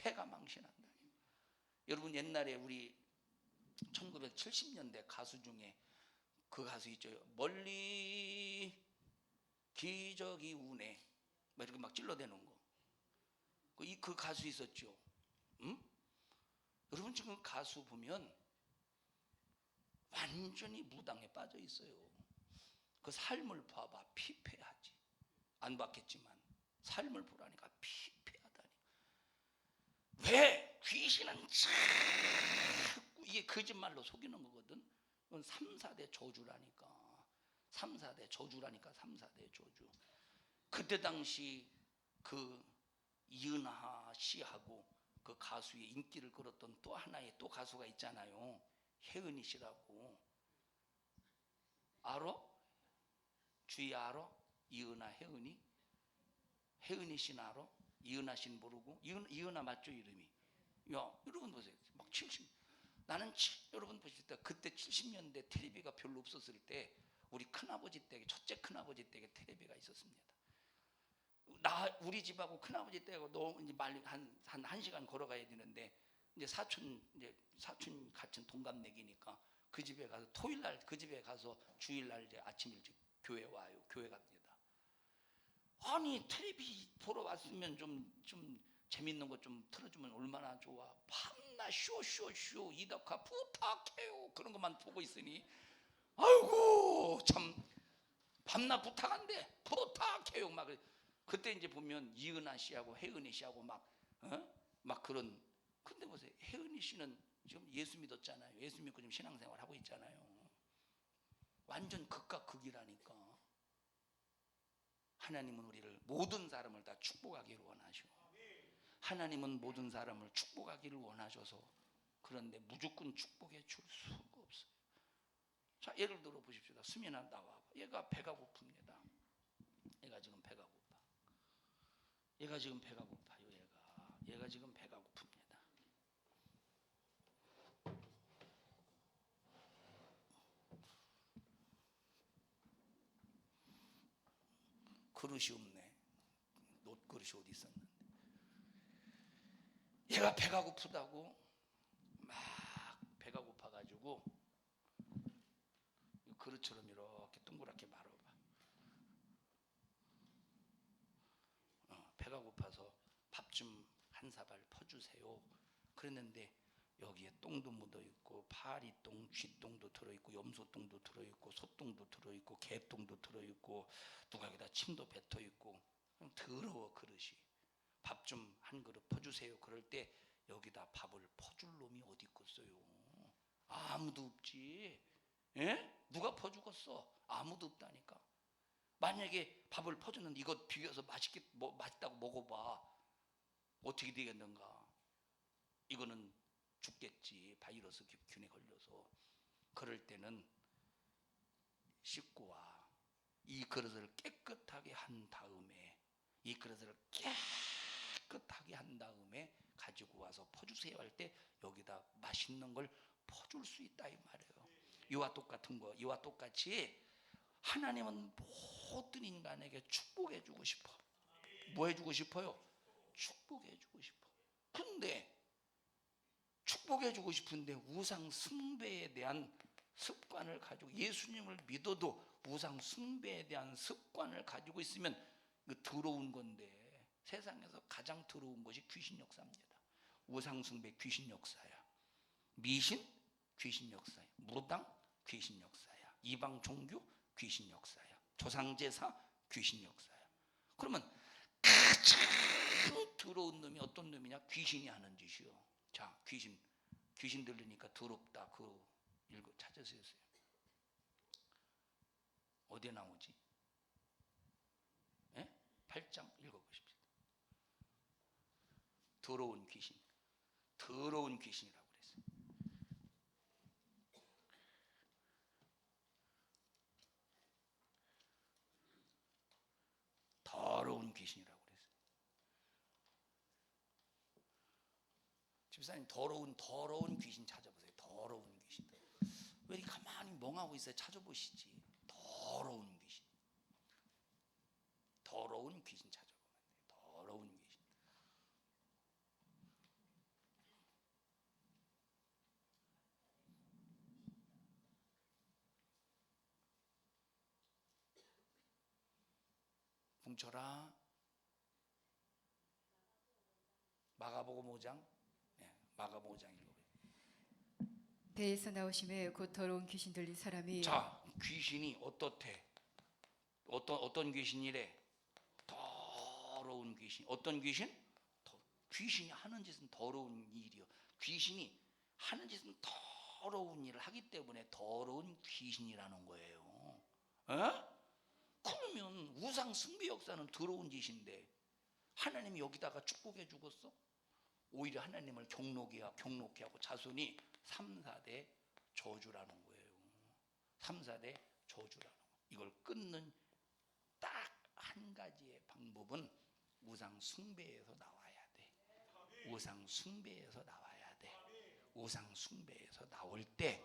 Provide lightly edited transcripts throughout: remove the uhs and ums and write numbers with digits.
폐가 망신한다. 여러분 옛날에 우리 1970년대 가수 중에 그 가수 있죠. 멀리 기적이 우네 막 이렇게 막 찔러대는 거. 그 가수 있었죠. 응? 여러분 지금 가수 보면 완전히 무당에 빠져 있어요. 그 삶을 봐봐. 피폐하지. 안 봤겠지만 삶을 보라니까 피폐하다니. 왜? 귀신은 자꾸 이게 거짓말로 속이는 거거든. 이건 3, 4대 저주라니까. 3, 4대 저주라니까. 3, 4대 저주. 그때 당시 그 이은하 씨하고 그 가수의 인기를 끌었던 또 하나의 또 가수가 있잖아요. 혜은이 씨라고. 알아? 주희 알아? 이은하 혜은이? 혜은이 씨는 알아? 이은하 씨는 모르고? 이은하 맞죠 이름이? 야 여러분 보세요. 막 70. 나는 여러분 보실 때 그때 70년대 텔레비가 별로 없었을 때 우리 큰아버지 댁에 첫째 큰아버지 댁에 텔레비가 있었습니다. 우리 집하고 큰아버지 댁하고 너 이제 한 시간 걸어가야 되는데 이제 사촌 같은 동갑내기니까 그 집에 가서 토요일 날 그 집에 가서 주일 날 이제 아침 일찍 교회 와요. 교회 갑니다. 아니 텔레비 보러 왔으면 좀 재밌는 거 좀 틀어주면 얼마나 좋아. 밤낮 쇼 이덕화 부탁해요 그런 것만 보고 있으니 아이고 참 밤낮 부탁한대 부탁해요 막. 그때 이제 보면 이은하 씨하고 혜은이 씨하고 막 그런. 근데 보세요. 혜은이 씨는 지금 예수 믿었잖아요. 예수 믿고 지금 신앙생활 하고 있잖아요. 완전 극과 극이라니까. 하나님은 우리를 모든 사람을 다 축복하기를 원하셔. 하나님은 모든 사람을 축복하기를 원하셔서 그런데 무조건 축복해 줄 수가 없어요. 자 예를 들어 보십시오. 수민아 나와봐. 얘가 배가 고픕니다. 얘가 지금 배가 고파. 얘가 지금 배가 고파요. 얘가 지금 배가 고픕니다. 그릇이 없네. 놋그릇이 어디 있었는데. 얘가 배가 고프다고 막 배가 고파가지고 그릇처럼 이렇게 동그랗게 말아봐. 배가 고파서 밥 좀 한 사발 퍼주세요. 그랬는데 여기에 똥도 묻어있고 파리똥, 쥐똥도 들어있고 염소똥도 들어있고 소똥도 들어있고 개똥도 들어있고 누가 여기다 침도 뱉어있고 더러워 그릇이. 밥 좀 한 그릇 퍼주세요. 그럴 때 여기다 밥을 퍼줄 놈이 어디 있겠어요? 아무도 없지. 예? 누가 퍼주겠어? 아무도 없다니까. 만약에 밥을 퍼주는데 이거 비벼서 맛있다고 먹어봐. 어떻게 되겠는가? 이거는 죽겠지. 바이러스 균에 걸려서. 그럴 때는 씻고 와. 이 그릇을 깨끗하게 한 다음에 가지고 와서 퍼주세요 할 때 여기다 맛있는 걸 퍼줄 수 있다 이 말이에요. 이와 똑같은 거. 이와 똑같이 하나님은 모든 인간에게 축복해 주고 싶어. 뭐 해주고 싶어요? 축복해 주고 싶어. 근데 축복해 주고 싶은데 우상 숭배에 대한 습관을 가지고 예수님을 믿어도 우상 숭배에 대한 습관을 가지고 있으면 그 더러운 건데 세상에서 가장 더러운 것이 귀신 역사입니다. 우상 숭배 귀신 역사야. 미신 귀신 역사야. 무당 귀신 역사야. 이방 종교 귀신 역사야. 조상제사 귀신 역사야. 그러면 가장 더러운 놈이 어떤 놈이냐? 귀신이 하는 짓이요. 자, 귀신 들리니까 더럽다. 찾으세요. 어디에 나오지? 8장 읽어보십시오. 더러운 귀신이라고 그랬어요. 더러운 귀신이라고 그랬어요. 집사님 더러운 귀신 찾아보세요. 더러운 귀신. 왜 이렇게 가만히 멍하고 있어요? 찾아보시지. 더러운 귀신 찾아보면 돼요. 더러운 귀신. 뭉쳐라. 마가복음 5장. 마가복음 5장 읽어봐요. 배에서 나오심에 곧 더러운 귀신 들린 사람이 자, 귀신이 어떻대? 어떤 귀신이래? 더러운 귀신. 어떤 귀신? 귀신이 하는 짓은 더러운 일이요. 귀신이 하는 짓은 더러운 일을 하기 때문에 더러운 귀신이라는 거예요. 에? 그러면 우상 숭배 역사는 더러운 짓인데 하나님이 여기다가 축복해 주겠어? 오히려 하나님을 경록해 하고 자손이 3, 4대 저주라는 거예요. 3, 4대 저주라는 거예요. 이걸 끊는 딱 한 가지의 방법은 우상 숭배에서 나와야 돼. 우상 숭배에서 나와야 돼. 우상 숭배에서 나올 때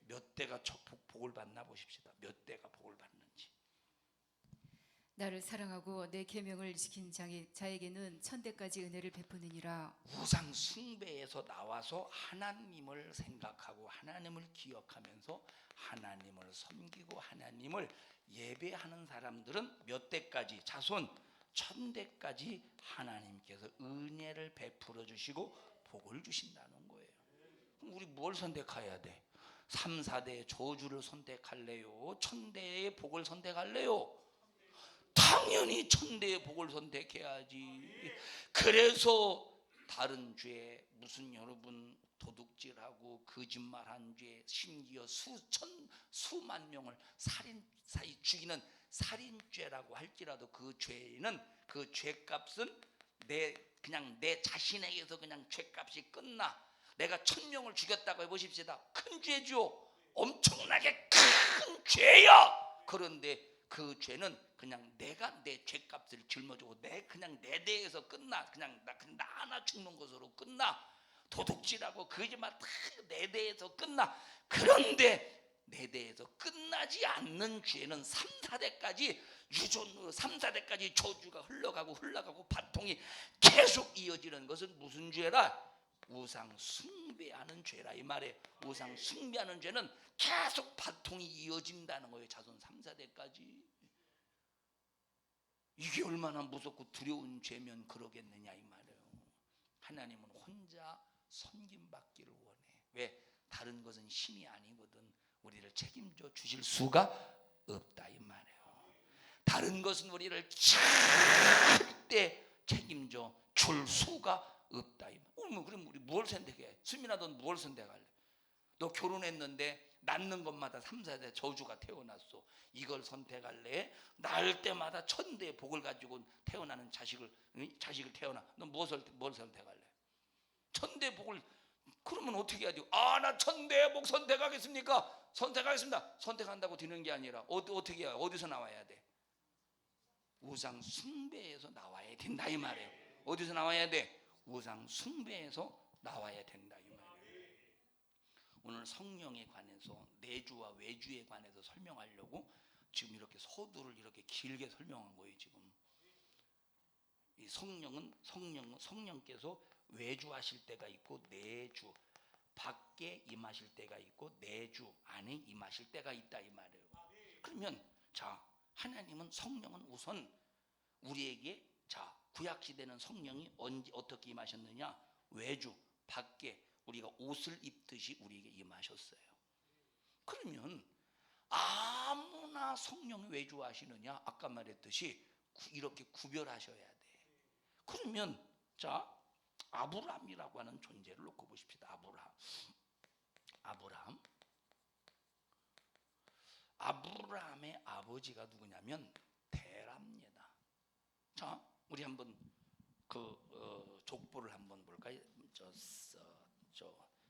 몇 대가 복을 받나 보십시다. 몇 대가 복을 받는지. 나를 사랑하고 내 계명을 지킨 자에게는 천대까지 은혜를 베푸느니라. 우상 숭배에서 나와서 하나님을 생각하고 하나님을 기억하면서 하나님을 섬기고 하나님을 예배하는 사람들은 몇 대까지, 자손 1000대까지 하나님께서 은혜를 베풀어 주시고 복을 주신다는 거예요. 그럼 우리 뭘 선택해야 돼? 3, 4대의 저주를 선택할래요? 1000대의 복을 선택할래요? 당연히 1000대의 복을 선택해야지. 그래서 다른 죄, 무슨 여러분 도둑질하고 거짓말한 죄, 심지어 수만 명을 죽이는 살인죄라고 할지라도 그 죄는, 그 죄값은 그냥 내 자신에게서 그냥 죄값이 끝나. 내가 1000명을 죽였다고 해보십시다. 큰 죄죠. 엄청나게 큰 죄야. 그런데 그 죄는 그냥 내가 내 죄값을 짊어지고 그냥 내 대에서 끝나. 그냥 나 하나 죽는 것으로 끝나. 도둑질하고 거짓말 다 내 대에서 끝나. 그런데 내 대에서 끝나지 않는 죄는 3, 4대까지 유전으로 3, 4대까지 저주가 흘러가고 바통이 계속 이어지는 것은 무슨 죄라? 우상 숭배하는 죄라 이 말이에요. 우상 숭배하는 죄는 계속 바통이 이어진다는 거예요. 자손 3, 4대까지. 이게 얼마나 무섭고 두려운 죄면 그러겠느냐 이 말이에요. 하나님은 혼자 섬김받기를 원해. 왜? 다른 것은 신이 아니거든. 우리를 책임져 주실 수가 없다 이 말이에요. 다른 것은 우리를 절대 책임져 줄 수가 없다 이 말이에요. 그럼 우리 뭘 선택해? 수민아, 넌 뭘 선택할래? 너 결혼했는데 낳는 것마다 3, 4대 저주가 태어났어. 이걸 선택할래? 낳을 때마다 1000대의 복을 가지고 태어나는 자식을 태어나. 너 뭘 선택할래? 1000대 복을. 그러면 어떻게 해야 돼요? 나 1000대의 복 선택하겠습니까? 선택하겠습니다. 선택한다고 되는 게 아니라 어떻게 해야? 어디서 나와야 돼? 우상 숭배에서 나와야 된다 이 말이에요. 어디서 나와야 돼? 우상 숭배에서 나와야 된다 이 말이에요. 오늘 성령에 관해서, 내주와 외주에 관해서 설명하려고 지금 이렇게 서두를 이렇게 길게 설명한 거예요. 지금 이 성령께서 외주하실 때가 있고 내주 밖에 임하실 때가 있고 내주 안에 임하실 때가 있다 이 말이에요. 그러면 자, 하나님은 성령은 우선 우리에게, 자, 구약 시대는 성령이 어떻게 임하셨느냐? 외주 밖에 우리가 옷을 입듯이 우리에게 임하셨어요. 그러면 아무나 성령이 외주하시느냐? 아까 말했듯이 이렇게 구별하셔야 돼. 그러면 자, 아브라함이라고 하는 존재를 놓고 보십시다. 아브라함의 아버지가 누구냐면 데라입니다. 자, 우리 한번 족보를 한번 볼까요?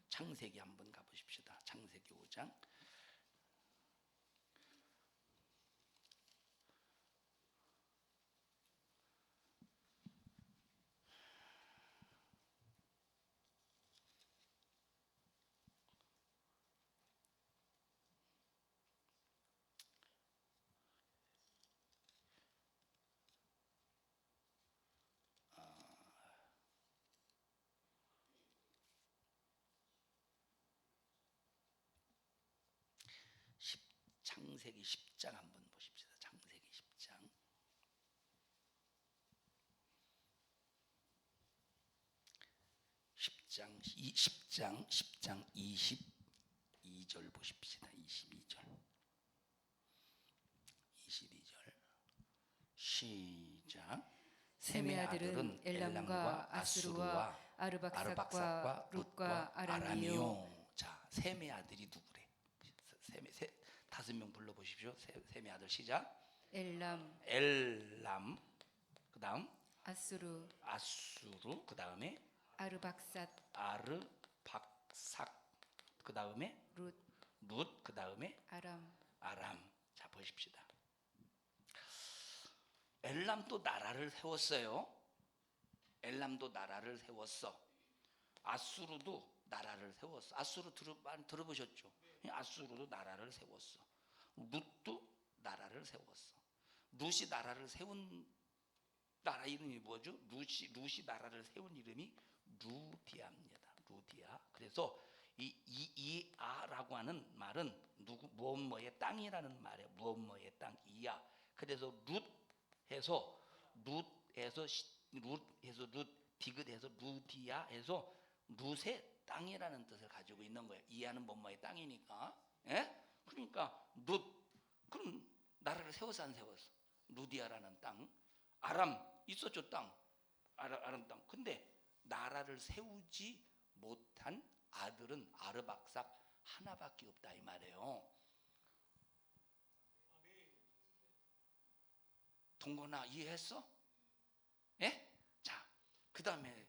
창세기 한번 가보십시다. 창세기 5장. 창세기 10장 한번 보십시다. 창세기 10장. 10장 22절 보십시다. 22절 시작. 셈의 아들은 엘람과 아수르와 아르박삭과 룻과 아람이요. 자, 셈의 아들이 누구래? 다섯 명 불러보십시오. 셈의 아들 시작. 엘람, 그다음 아수르, 그다음에 아르박삭, 그다음에 룻, 그다음에 아람. 자, 보십시다. 엘람도 나라를 세웠어요. 엘람도 나라를 세웠어. 아수르도 나라를 세웠어. 아수르 많이 들어보셨죠? 아수르도 나라를 세웠어. 룻도 나라를 세웠어. 룻이 나라를 세운 나라 이름이 뭐죠? 룻이 나라를 세운 이름이 루디아입니다. 루디아. 그래서 이 아라고 하는 말은 무엇뭐의 땅이라는 말이에요. 무엇뭐의 땅 이야. 그래서 룻해서 디귿해서 루디아 해서 룻의 땅이라는 뜻을 가지고 있는 거예요. 이하는 뭐뭐의 땅이니까. 예? 그러니까 그럼 나라를 세웠어 안 세웠어? 루디아라는 땅. 아람 있었죠 땅. 아람 땅. 근데 나라를 세우지 못한 아들은 아르박삭 하나밖에 없다 이 말이에요. 동건아 이해했어? 예? 자, 그 다음에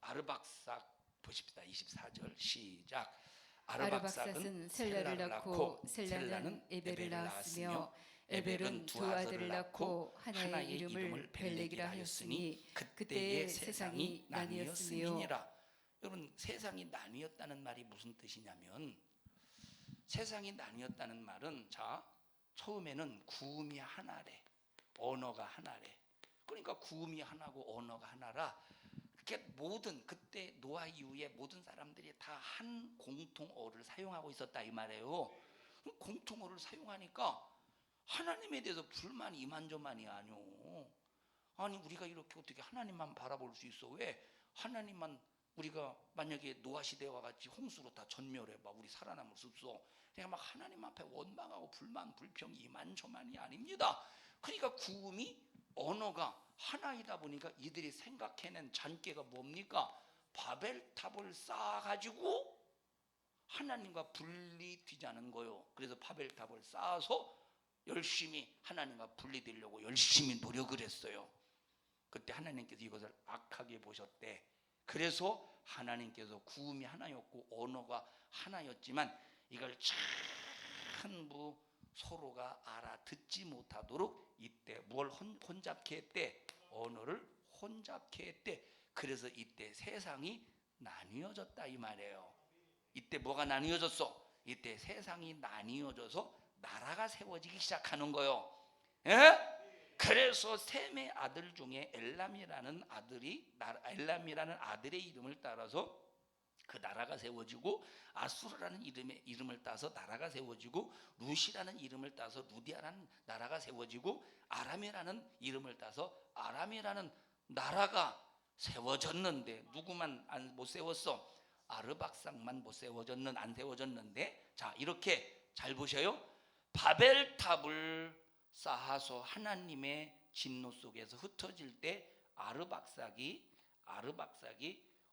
아르박삭 보십시다. 24절 시작. 아르박삭은 셀라를 낳고 셀라는 에벨을 낳았으며 에벨은 두 아들을 낳고 하나의 이름을 벨렉이라 하였으니 그때의 세상이 나뉘었으며. 여러분, 세상이 나뉘었다는 말이 무슨 뜻이냐면, 세상이 나뉘었다는 말은 자, 처음에는 구음이 하나래, 언어가 하나래. 그러니까 구음이 하나고 언어가 하나라. 그때 노아 이후에 모든 사람들이 다 한 공통어를 사용하고 있었다 이 말이에요. 공통어를 사용하니까 하나님에 대해서 불만이 이만저만이 아니오. 아니 우리가 이렇게 어떻게 하나님만 바라볼 수 있어? 왜 하나님만 우리가 만약에 노아 시대와 같이 홍수로 다 전멸해봐 우리 살아남을 수 없어. 내가 막 하나님 앞에 원망하고 불만 불평이 이만저만이 아닙니다. 그러니까 구음이 언어가 하나이다 보니까 이들이 생각해낸 잔꾀가 뭡니까? 바벨탑을 쌓아가지고 하나님과 분리되자는 거요. 그래서 바벨탑을 쌓아서 열심히 하나님과 분리되려고 열심히 노력을 했어요. 그때 하나님께서 이것을 악하게 보셨대. 그래서 하나님께서 구음이 하나였고 언어가 하나였지만 이걸 전부 서로가 알아듣지 못하도록 이때 뭘 혼잡케 했대? 언어를 혼잡케 했대. 그래서 이때 세상이 나뉘어졌다 이 말이에요. 이때 뭐가 나뉘어졌어? 이때 세상이 나뉘어져서 나라가 세워지기 시작하는 거예요. 예? 그래서 셈의 아들 중에 엘람이라는 아들의 이름을 따라서 그 나라가 세워지고, 아수르라는 이름을 따서 나라가 세워지고, 룻이라는 이름을 따서 루디아라는 나라가 세워지고, 아람이라는 이름을 따서 아람이라는 나라가 세워졌는데 누구만 못 세웠어? 아르박삭만 안 세워졌는데, 자 이렇게 잘 보셔요. 바벨탑을 쌓아서 하나님의 진노 속에서 흩어질 때 아르박삭이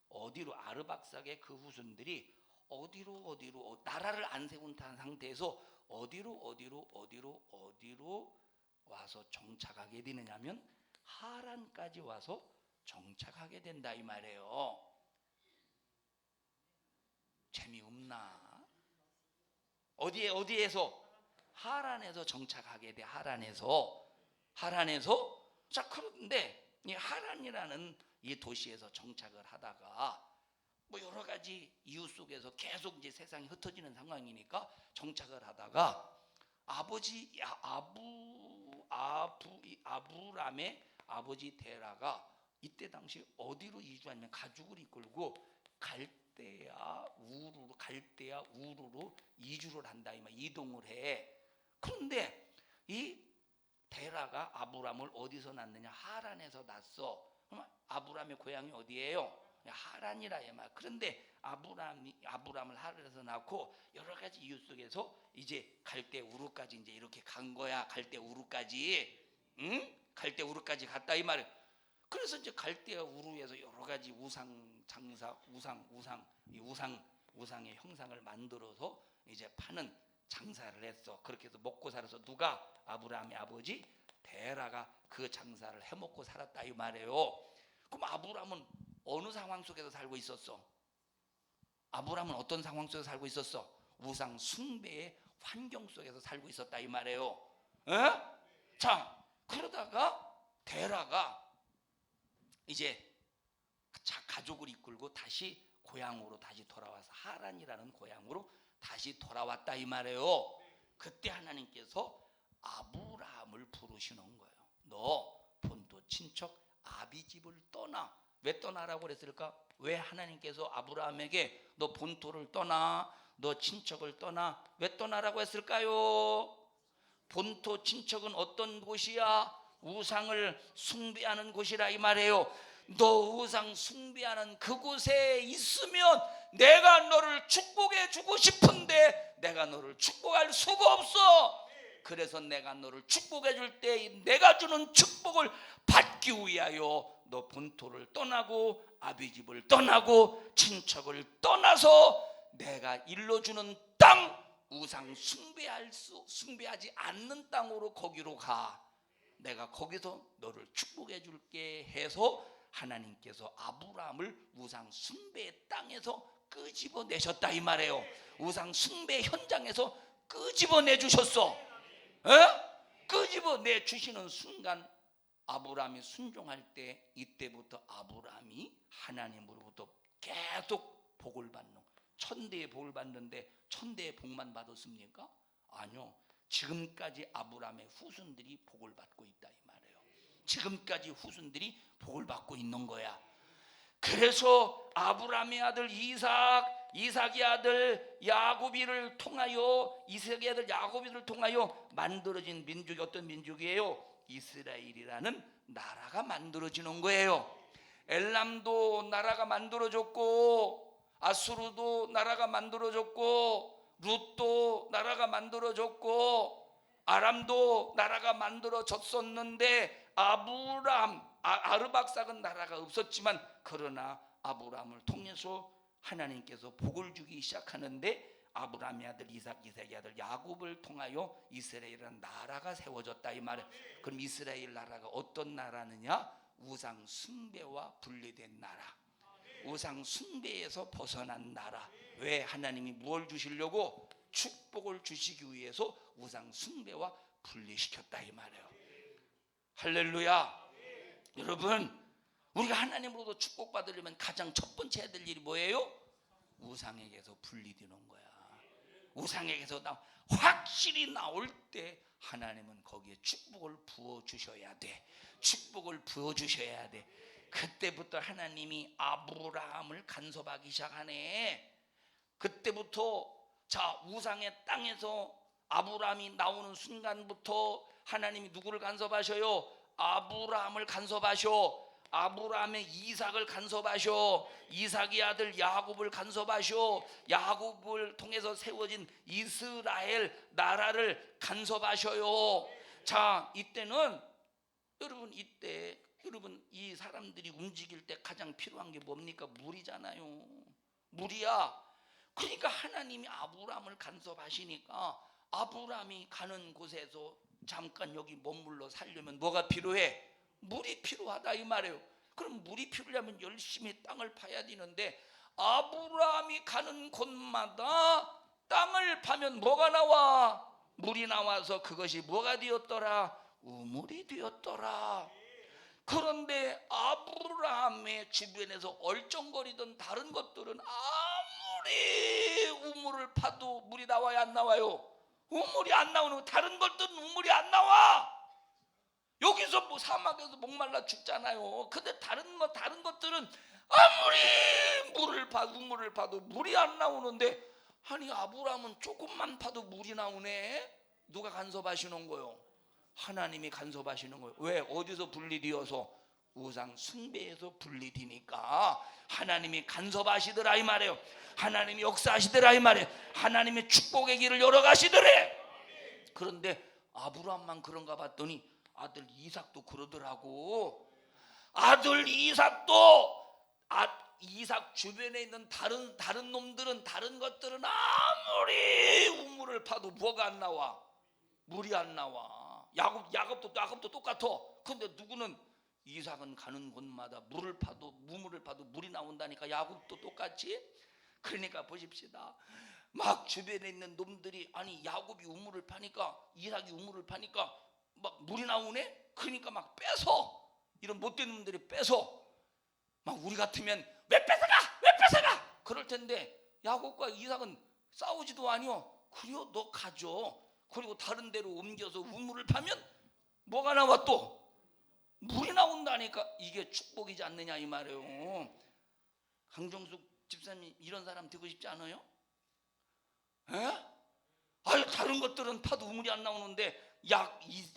어디로, 아르박삭의 그 후손들이 어디로 나라를 안 세운 상태에서 어디로 와서 정착하게 되느냐면 하란까지 와서 정착하게 된다 이 말이에요. 재미없나? 어디에서? 하란에서 정착하게 돼. 하란에서. 자, 그런데 이 하란이라는 이 도시에서 정착을 하다가 뭐 여러 가지 이유 속에서 계속 이제 세상이 흩어지는 상황이니까 정착을 하다가 아브람의 아버지 데라가 이때 당시 어디로 이주하냐면 가죽을 이끌고 갈대아 우르로 이주를 한다 이 말, 이동을 해. 그런데 이 데라가 아브람을 어디서 낳느냐? 하란에서 낳았어. 그럼 아브람의 고향이 어디예요? 하란이라 이 말. 그런데 아브람을 하란에서 낳고 여러 가지 이유 속에서 이제 갈대 우르까지 이제 이렇게 간 거야. 갈대 우르까지, 응? 갈대 우르까지 갔다 이 말이에요. 그래서 이제 갈대 우르에서 여러 가지 우상의 형상을 만들어서 이제 파는 장사를 했어. 그렇게 해서 먹고 살아서 누가? 아브라함의 아버지 데라가 그 장사를 해먹고 살았다 이 말이에요. 그럼 아브라함은 어느 상황 속에서 살고 있었어? 아브라함은 어떤 상황 속에서 살고 있었어? 우상 숭배의 환경 속에서 살고 있었다 이 말이에요. 에? 자, 그러다가 데라가 이제 가족을 이끌고 다시 고향으로 다시 돌아와서 하란이라는 고향으로 다시 돌아왔다 이 말이에요. 그때 하나님께서 아브라함을 부르시는 거예요. 너 본토 친척 아비 집을 떠나. 왜 떠나라고 그랬을까? 왜 하나님께서 아브라함에게 너 본토를 떠나, 너 친척을 떠나, 왜 떠나라고 했을까요? 본토 친척은 어떤 곳이야? 우상을 숭배하는 곳이라 이 말이에요. 너 우상 숭배하는 그곳에 있으면 내가 너를 축복해 주고 싶은데 내가 너를 축복할 수가 없어. 그래서 내가 너를 축복해 줄 때 내가 주는 축복을 받기 위하여 너 본토를 떠나고 아비집을 떠나고 친척을 떠나서 내가 일러주는 땅, 우상 숭배하지 않는 땅으로 거기로 가. 내가 거기서 너를 축복해 줄게 해서 하나님께서 아브라함을 우상 숭배의 땅에서 끄집어내셨다 이 말이에요. 우상 숭배 현장에서 끄집어내 주셨어. 끄집어내 주시는 순간 아브라함이 순종할 때 이때부터 아브라함이 하나님으로부터 계속 복을 받는, 천대의 복을 받는데 천대의 복만 받았습니까? 아니요. 지금까지 아브라함의 후손들이 복을 받고 있다 이 말이에요. 지금까지 후손들이 복을 받고 있는 거야. 그래서 아브라함의 아들 이삭의 아들 야곱이를 통하여 만들어진 민족이 어떤 민족이에요? 이스라엘이라는 나라가 만들어지는 거예요. 엘람도 나라가 만들어졌고, 아수르도 나라가 만들어졌고, 룻도 나라가 만들어졌고, 아람도 나라가 만들어졌었는데 아르박삭은 나라가 없었지만 그러나 아브라함을 통해서 하나님께서 복을 주기 시작하는데 아브라함의 아들 이삭의 아들 야곱을 통하여 이스라엘이라는 나라가 세워졌다 이 말이에요. 그럼 이스라엘 나라가 어떤 나라느냐? 우상 숭배와 분리된 나라, 우상 숭배에서 벗어난 나라. 왜? 하나님이 뭘 주시려고? 축복을 주시기 위해서 우상 숭배와 분리시켰다 이 말이에요. 할렐루야. 여러분, 우리가 하나님으로부터 축복받으려면 가장 첫 번째 해야 될 일이 뭐예요? 우상에게서 분리되는 거야. 우상에게서 확실히 나올 때 하나님은 거기에 축복을 부어주셔야 돼. 축복을 부어주셔야 돼. 그때부터 하나님이 아브라함을 간섭하기 시작하네. 그때부터 우상의 땅에서 아브라함이 나오는 순간부터 하나님이 누구를 간섭하셔요? 아브라함을 간섭하셔. 아브라함의 이삭을 간섭하셔. 이삭의 아들 야곱을 간섭하셔. 야곱을 통해서 세워진 이스라엘 나라를 간섭하셔요. 자, 이때는 여러분, 이 사람들이 움직일 때 가장 필요한 게 뭡니까? 물이잖아요. 물이야. 그러니까 하나님이 아브라함을 간섭하시니까 아브라함이 가는 곳에서 잠깐 여기 머물러 살려면 뭐가 필요해? 물이 필요하다 이 말이에요. 그럼 물이 필요하면 열심히 땅을 파야 되는데 아브라함이 가는 곳마다 땅을 파면 뭐가 나와? 물이 나와서 그것이 뭐가 되었더라? 우물이 되었더라. 그런데 아브라함의 주변에서 얼쩡거리던 다른 것들은 아무리 우물을 파도 물이 나와야 안 나와요? 우물이 안 나오는, 다른 것들은 우물이 안 나와. 여기서 뭐 사막에서 목말라 죽잖아요. 근데 다른 것들은 아무리 우물을 파도 물이 안 나오는데, 아니 아브라함은 조금만 파도 물이 나오네. 누가 간섭하시는 거요? 하나님이 간섭하시는 거예요. 왜? 어디서 분리되어서? 우상 숭배에서 분리되니까 하나님이 간섭하시더라 이 말이에요. 하나님이 역사하시더라 이 말이에요. 하나님의 축복의 길을 열어가시더래. 그런데 아브라함만 그런가 봤더니 아들 이삭도 그러더라고. 아들 이삭도 이삭 주변에 있는 다른 놈들은, 다른 것들은 아무리 우물을 파도 뭐가 안 나와? 물이 안 나와. 야곱도 똑같아. 근데 누구는 이삭은 가는 곳마다 우물을 파도 물이 나온다니까. 야곱도 똑같이. 그러니까 보십시다. 막 주변에 있는 놈들이, 아니 야곱이 우물을 파니까, 이삭이 우물을 파니까 막 물이 나오네. 그러니까 막 뺏어. 이런 못된 놈들이 뺏어. 막 우리 같으면 왜 뺏어가 그럴 텐데, 야곱과 이삭은 싸우지도 아니요. 그래요, 너 가져. 그리고 다른 데로 옮겨서 우물을 파면 뭐가 나와? 또 물이 나온다니까. 이게 축복이지 않느냐 이 말이에요. 강정숙 집사님 이런 사람 되고 싶지 않아요? 에? 아유, 다른 것들은 파도 우물이 안 나오는데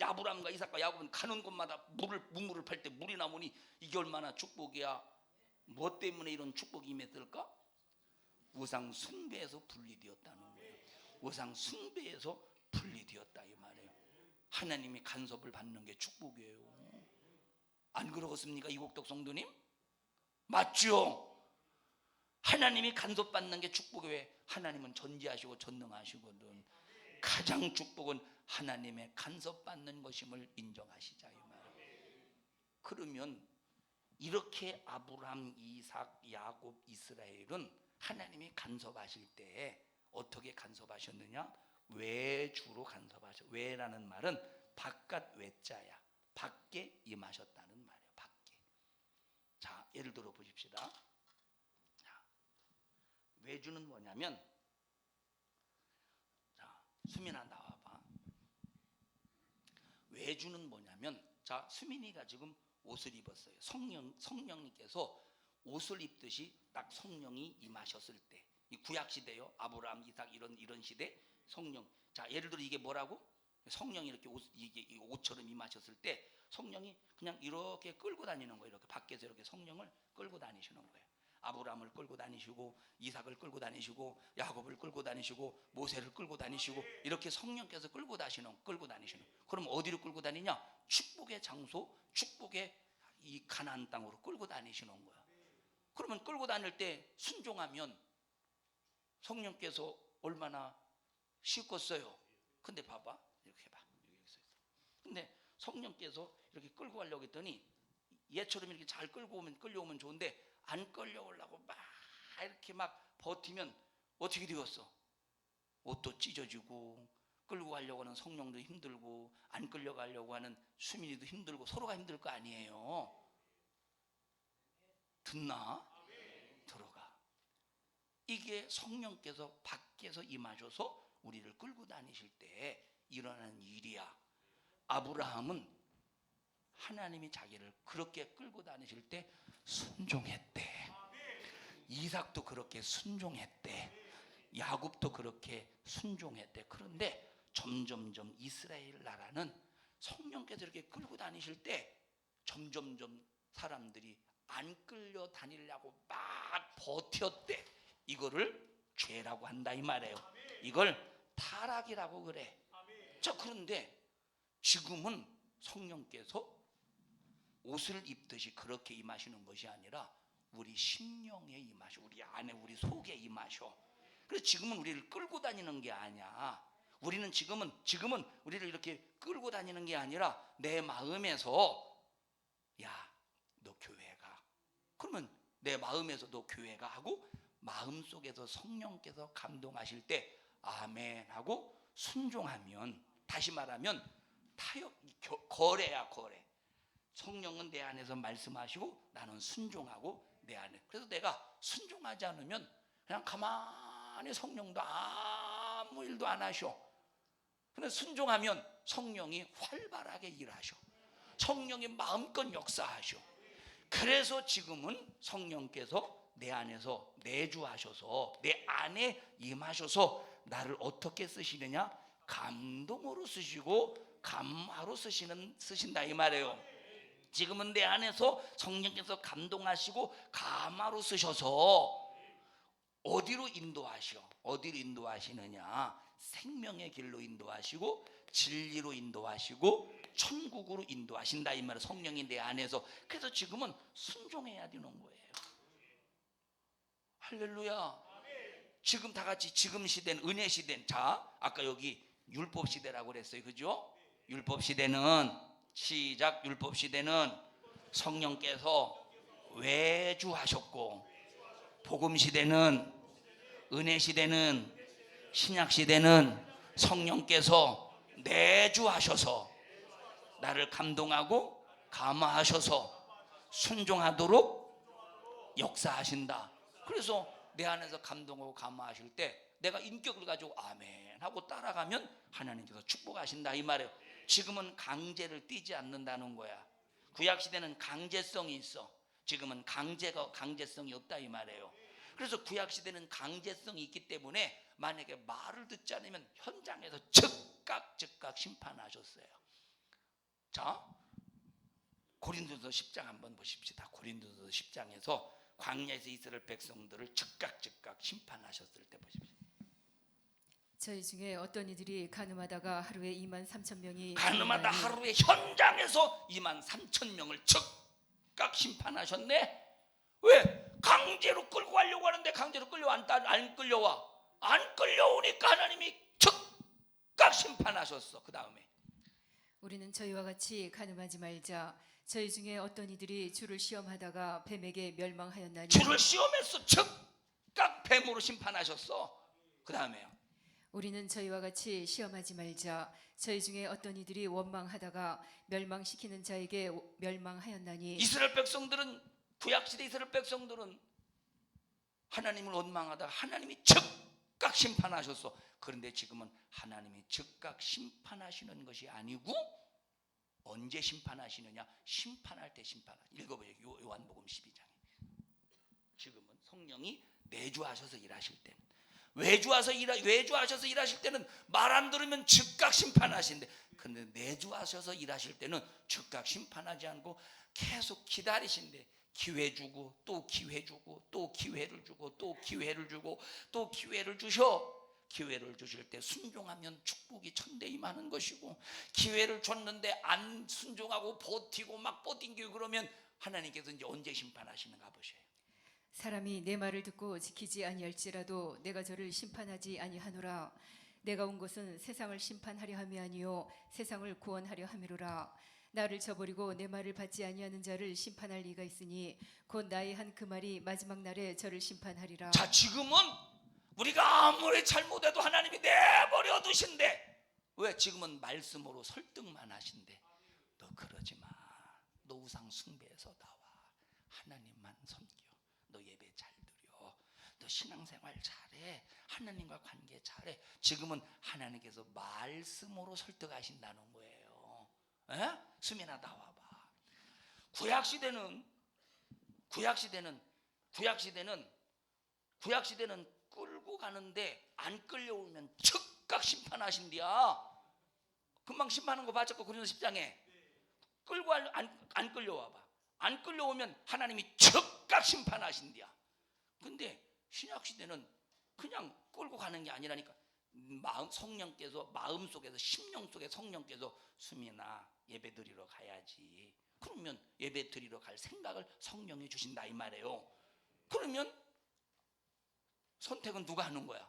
아브라함과 이삭과 야곱은 가는 곳마다 우물을 팔 때 물이 나오니 이게 얼마나 축복이야. 뭐 때문에 이런 축복이 임했을까? 우상 숭배에서 분리되었다는 거예요. 우상 숭배에서 분리되었다 이 말이에요. 하나님이 간섭을 받는 게 축복이에요. 안 그렇습니까 이국덕 성도님? 맞죠? 하나님이 간섭받는 게 축복이에요. 하나님은 전지하시고 전능하시거든. 가장 축복은 하나님의 간섭받는 것임을 인정하시자 이 말이에요. 그러면 이렇게 아브라함, 이삭, 야곱, 이스라엘은 하나님이 간섭하실 때 어떻게 간섭하셨느냐? 외주로 간섭하셨. 외라는 말은 바깥 외자야. 밖에 임하셨다는 말이에요. 밖에. 자, 예를 들어 보십시다. 자, 외주는 뭐냐면, 자, 수민아 나와봐. 외주는 뭐냐면, 자, 수민이가 지금 옷을 입었어요. 성령님께서 옷을 입듯이 딱 성령이 임하셨을 때, 이 구약 시대요. 아브라함, 이삭 이런 시대 성령. 자, 예를 들어 이게 뭐라고? 성령이 이렇게 이게 옷처럼 임하셨을 때 성령이 그냥 이렇게 끌고 다니는 거예요. 이렇게 밖에서 이렇게 성령을 끌고 다니시는 거예요. 아브라함을 끌고 다니시고, 이삭을 끌고 다니시고, 야곱을 끌고 다니시고, 모세를 끌고 다니시고, 이렇게 성령께서 끌고 다니시는. 그럼 어디로 끌고 다니냐? 축복의 장소, 축복의 이 가나안 땅으로 끌고 다니시는 거야. 그러면 끌고 다닐 때 순종하면 성령께서 얼마나 쉽겠어요. 근데 봐봐, 이렇게 해봐. 여기 있어. 근데 성령께서 이렇게 끌고 가려고 했더니 얘처럼 이렇게 잘 끌려오면 좋은데, 안 끌려오려고 막 이렇게 막 버티면 어떻게 되었어? 옷도 찢어지고, 끌고 가려고 하는 성령도 힘들고, 안 끌려가려고 하는 수민이도 힘들고, 서로가 힘들 거 아니에요. 듣나? 들어가. 이게 성령께서 밖에서 임하셔서 우리를 끌고 다니실 때 일어나는 일이야. 아브라함은 하나님이 자기를 그렇게 끌고 다니실 때 순종했대. 이삭도 그렇게 순종했대. 야곱도 그렇게 순종했대. 그런데 점점점 이스라엘 나라는 성령께서 이렇게 끌고 다니실 때 점점점 사람들이 안 끌려 다니려고 막 버텼대. 이거를 죄라고 한다 이 말이에요. 이걸 타락이라고 그래. 자, 그런데 지금은 성령께서 옷을 입듯이 그렇게 임하시는 것이 아니라 우리 심령에 임하셔. 우리 안에, 우리 속에 임하셔. 그래서 지금은 우리를 끌고 다니는 게 아니야. 우리는 지금은 우리를 이렇게 끌고 다니는 게 아니라 내 마음에서, 야, 너 교회 가. 그러면 내 마음에서 너 교회 가 하고, 마음속에서 성령께서 감동하실 때 아멘 하고 순종하면, 다시 말하면 거래야, 거래. 성령은 내 안에서 말씀하시고 나는 순종하고 내 안에. 그래서 내가 순종하지 않으면 그냥 가만히 성령도 아무 일도 안 하셔. 근데 순종하면 성령이 활발하게 일하셔. 성령이 마음껏 역사하셔. 그래서 지금은 성령께서 내 안에서 내주하셔서 내 안에 임하셔서 나를 어떻게 쓰시느냐? 감동으로 쓰시고 감화로 쓰신다 이 말이에요. 지금은 내 안에서 성령께서 감동하시고 가마로 쓰셔서 어디로 인도하시오? 어디로 인도하시느냐? 생명의 길로 인도하시고 진리로 인도하시고 천국으로 인도하신다 이 말이에요. 성령이 내 안에서. 그래서 지금은 순종해야 되는 거예요. 할렐루야. 지금 다 같이 지금 시대는 은혜 시대는, 자 아까 여기 율법 시대라고 그랬어요, 그죠? 율법 시대는, 시작, 율법 시대는 성령께서 외주하셨고, 복음 시대는, 은혜 시대는, 신약 시대는 성령께서 내주하셔서 나를 감동하고 감화하셔서 순종하도록 역사하신다. 그래서 내 안에서 감동하고 감화하실 때 내가 인격을 가지고 아멘 하고 따라가면 하나님께서 축복하신다 이 말이에요. 지금은 강제를 띠지 않는다는 거야. 구약시대는 강제성이 있어. 지금은 강제성이 없다 이 말이에요. 그래서 구약시대는 강제성이 있기 때문에 만약에 말을 듣지 않으면 현장에서 즉각 심판하셨어요. 자, 고린도서 10장 한번 보십시다. 고린도서 10장에서 광야에서 이스라엘 백성들을 즉각 심판하셨을 때 보십시오. 저희 중에 어떤 이들이 가늠하다가 하루에 23,000명이 가늠하다 하루에 현장에서 23,000명을 즉각 심판하셨네. 왜? 강제로 끌고 가려고 하는데 강제로 안 끌려와. 안 끌려오니까 하나님이 즉각 심판하셨어. 그 다음에 우리는 저희와 같이 가늠하지 말자. 저희 중에 어떤 이들이 주를 시험하다가 뱀에게 멸망하였나니. 주를 시험했어. 즉각 뱀으로 심판하셨어. 그 다음에요. 우리는 저희와 같이 시험하지 말자. 저희 중에 어떤 이들이 원망하다가 멸망시키는 자에게 멸망하였나니. 이스라엘 백성들은, 구약시대 이스라엘 백성들은 하나님을 원망하다가 하나님이 즉각 심판하셨어. 그런데 지금은 하나님이 즉각 심판하시는 것이 아니고 언제 심판하시느냐? 심판할 때 심판하시는. 읽어보세요. 요한복음 12장에. 지금은 성령이 내주하셔서 일하실 때, 외주하셔서 일하실 때는 말 안 들으면 즉각 심판하시는데, 근데 내주하셔서 일하실 때는 즉각 심판하지 않고 계속 기다리신대. 기회 주고 또 기회 주고 또 기회를 주고 또 기회를 주고 또 기회를 주셔. 기회를 주실 때 순종하면 축복이 천대 임하는 것이고, 기회를 줬는데 안 순종하고 버티고 막 버팅기고 그러면 하나님께서 이제 언제 심판하시는가 보셔요. 사람이 내 말을 듣고 지키지 아니할지라도 내가 저를 심판하지 아니하노라. 내가 온 것은 세상을 심판하려 함이 아니요 세상을 구원하려 함이로라. 나를 저버리고 내 말을 받지 아니하는 자를 심판할 리가 있으니 곧 나의 한 그 말이 마지막 날에 저를 심판하리라. 자, 지금은 우리가 아무리 잘못해도 하나님이 내버려 두신대. 왜? 지금은 말씀으로 설득만 하신대. 너 그러지 마. 너 우상 숭배에서 나와. 하나님만 섬겨. 너 예배 잘 드려. 너 신앙생활 잘해. 하나님과 관계 잘해. 지금은 하나님께서 말씀으로 설득하신다는 거예요. 에? 수민아 나와봐. 구약시대는 끌고 가는데 안 끌려오면 즉각 심판하신디야. 금방 심판하는 거 봤죠? 고린도서 10장에. 끌고 안 끌려와봐. 안 끌려오면 하나님이 즉각 심판하신디야. 근데 신약시대는 그냥 끌고 가는 게 아니라니까. 성령께서 마음속에서, 심령 속에 성령께서 수민아 예배 드리러 가야지. 그러면 예배 드리러 갈 생각을 성령이 주신다 이 말이에요. 그러면 선택은 누가 하는 거야?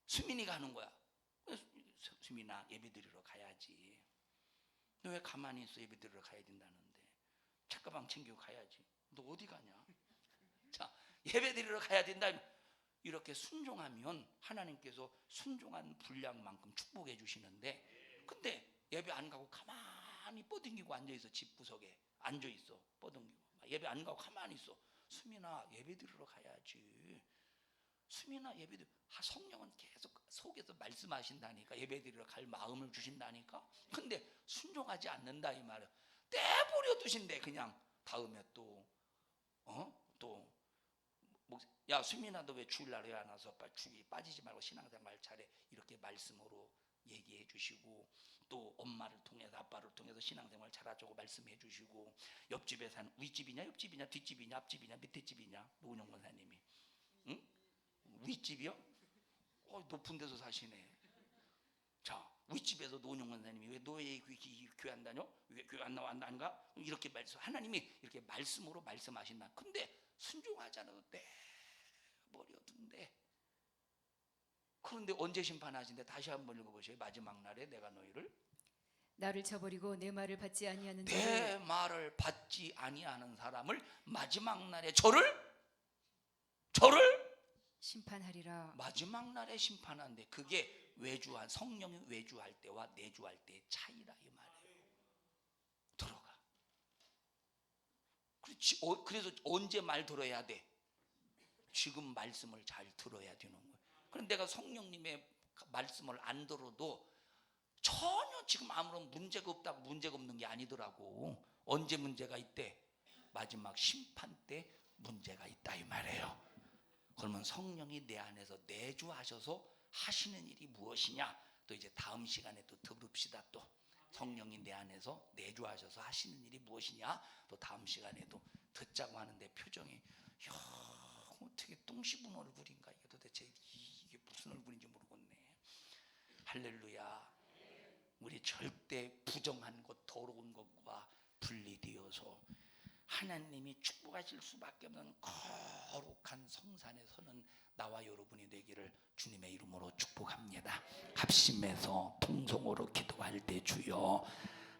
수민이가 하는 거야. 수민아 예배 드리러 가야지. 너 왜 가만히 있어? 예배 드리러 가야 된다는데. 책가방 챙기고 가야지. 너 어디 가냐? 자, 예배 드리러 가야 된다. 이렇게 순종하면 하나님께서 순종한 분량만큼 축복해 주시는데, 근데 예배 안 가고 가만히 뻗ing기고 앉아있어. 집 구석에 앉아있어. 뻗ing기고 예배 안 가고 가만히 있어. 수민아 예배 드리러 가야지. 수민아 예배 드리러. 성령은 계속 속에서 말씀하신다니까. 예배 드리러 갈 마음을 주신다니까. 근데 순종하지 않는다 이 말이야. 떼버려 두신대. 그냥 다음에 또 야 수민아 너 왜 주일날 왜 안 와서 주일 빠지지 말고 신앙생활 잘해. 이렇게 말씀으로 얘기해 주시고, 또 엄마를 통해서 아빠를 통해서 신앙생활 잘하자고 말씀해 주시고, 옆집에 산 윗집이냐 옆집이냐 뒷집이냐 앞집이냐 밑에 집이냐 노은영 권사님이, 응? 윗집이요? 높은 데서 사시네. 자, 윗집에서 노은영 권사님이 왜 너의 교회 안 다녀? 왜 교회 안 나와 안 가? 이렇게 말씀, 하나님이 이렇게 말씀으로 말씀하신다. 근데 순종하지 않아도 내버려둔대. 그런데 언제 심판하신대? 다시 한번 읽어보세요. 마지막 날에 내가 너희를 나를 저버리고 내 말을 받지 아니하는 내 자를 말을 받지 아니하는 사람을 마지막 날에 저를 심판하리라. 마지막 날에 심판한대. 그게 외주한, 성령이 외주할 때와 내주할 때의 차이라 이 말이에요. 들어가. 그렇지. 그래서 언제 말 들어야 돼? 지금 말씀을 잘 들어야 되는 거예요. 그런데 내가 성령님의 말씀을 안 들어도 전혀 지금 아무런 문제가 없다, 문제가 없는 게 아니더라고. 언제 문제가 있대? 마지막 심판 때 문제가 있다 이 말이에요. 그러면 성령이 내 안에서 내주하셔서 하시는 일이 무엇이냐? 또 이제 다음 시간에 또 들읍시다. 또 성령이 내 안에서 내주하셔서 하시는 일이 무엇이냐? 또 다음 시간에도 듣자고 하는데 표정이 어떻게 똥 씹은 얼굴인가? 이게 도대체 이게 무슨 얼굴인지 모르겠네. 할렐루야. 우리 절대 부정한 것, 더러운 것과 분리되어서 하나님이 축복하실 수밖에 없는 거룩한 성산에 서는 나와 여러분이 되기를 주님의 이름으로 축복합니다. 합심해서 통성으로 기도할 때 주여,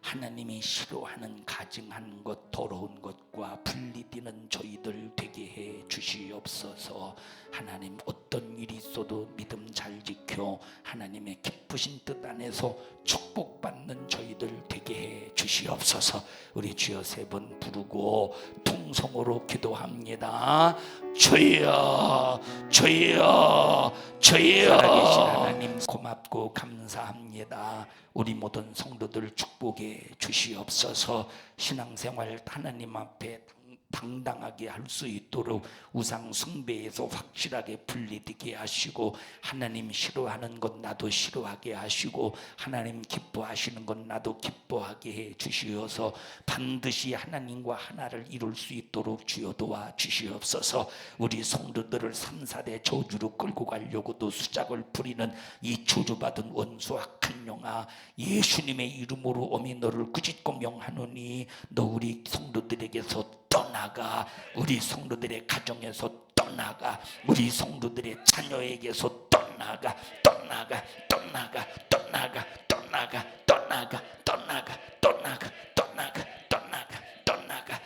하나님이 싫어하는 가증한 것, 더러운 것과 분리되는 저희들 되게 해 주시옵소서. 하나님, 어떤 일이 있어도 믿음 잘 지켜 하나님의 기쁘신 뜻 안에서 축복받는 저희들 되게 해 주시옵소서. 우리 주여 세 번 부르고 통성으로 기도합니다. 주여, 주여, 주여. 살아계신 하나님 고맙고 감사합니다. 우리 모든 성도들 축복해 주시옵소서. 신앙생활 하나님 앞에 당당하게 할 수 있도록 우상 숭배에서 확실하게 분리되게 하시고, 하나님 싫어하는 것 나도 싫어하게 하시고, 하나님 기뻐하시는 것 나도 기뻐하게 해 주시어서 반드시 하나님과 하나를 이룰 수 있도록 주여 도와 주시옵소서. 우리 성도들을 3, 4대 저주로 끌고 가려고도 수작을 부리는 이 저주받은 원수 악한 영아, 예수님의 이름으로 어미 너를 꾸짖고 명하노니 너 우리 성도들에게서 떠나가. 우리 성도들의 가정에서 떠나가. 우리 성도들의 자녀에게서 떠나가. 떠나가. 떠나가. 떠나가. 떠나가. 떠나가. 떠나가. 떠나가. 떠나가. 떠나가. 떠나가.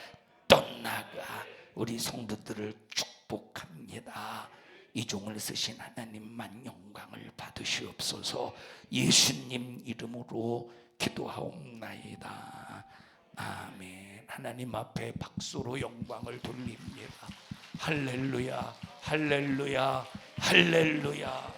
떠나가. 우리 성도들을 축복합니다. 이 종을 쓰신 하나님만 영광을 받으시옵소서. 예수님 이름으로 기도하옵나이다. 아멘. 하나님 앞에 박수로 영광을 돌립니다. 할렐루야, 할렐루야, 할렐루야.